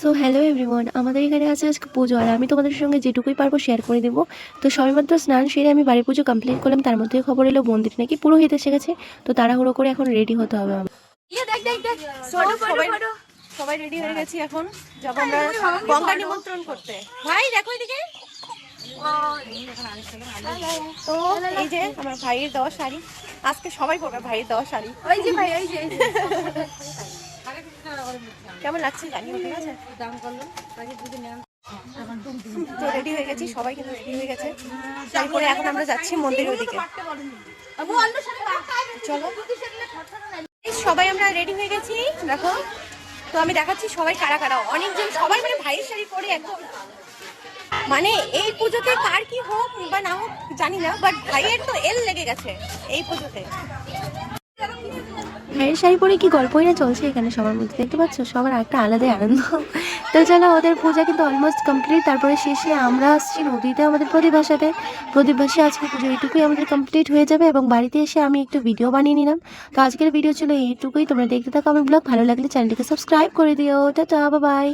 So hello everyone, আমাদের এখানে আছে আজকে পুজো, আর আমি তোমাদের সঙ্গে যেটুকুই পারবো শেয়ার করে দেবো। তো সবেমাত্র স্নান সেরে আমি বাড়ি পুজো কমপ্লিট করলাম, তার মধ্যে খবর এলো মন্দির নাকি পুরোহিত এসে গেছে। তো তাড়াহুড়ো করে এখন রেডি হতে হবে আমার। সবাই রেডি হয়ে গেছি, এখন যাবো আমরা গঙ্গা নিমন্ত্রণ করতে। ভাই দেখো এদিকে, তো এই যে আমার ভাইয়ের দেওয়া শাড়ি, আজকে সবাই পরবে ভাইয়ের দেওয়া শাড়ি। ওই যে ভাই, ওই যে কেমন লাগছে জানি, ঠিক আছে। তো রেডি হয়ে গেছি, সবাই কিন্তু রেডি হয়ে গেছে। তারপরে এখন আমরা যাচ্ছি মন্দিরের দিকে। চলো, সবাই আমরা রেডি হয়ে গেছি, দেখো। তো আমি দেখাচ্ছি সবাই কারা কারা, অনেকজন, সবাই মানে ভাইয়ের শাড়ি পরে একদম, মানে এই পুজোতে কার কি হোক বা না হোক জানি না, বাট ভাইয়ের তো এল লেগে গেছে এই পুজোতে। ভাইয়ের শাড়ি পরে কি গল্পই না চলছে এখানে সবার মধ্যে, দেখতে পাচ্ছ সবার একটা আলাদাই আনন্দ। তো চলো, ওদের পূজা কিন্তু অলমোস্ট কমপ্লিট। তারপরে শেষে আমরা আসছি নদীতে আমাদের প্রদীপ ভাসাতে। প্রদীপ ভাসিয়ে আজকে পুজো এইটুকুই আমাদের কমপ্লিট হয়ে যাবে, এবং বাড়িতে এসে আমি একটু ভিডিও বানিয়ে নিলাম। তো আজকের ভিডিও ছিল এইটুকুই, তোমরা দেখতে থাকো আমার ব্লগ। ভালো লাগলে চ্যানেলটিকে সাবস্ক্রাইব করে দিও। Tata, bye bye.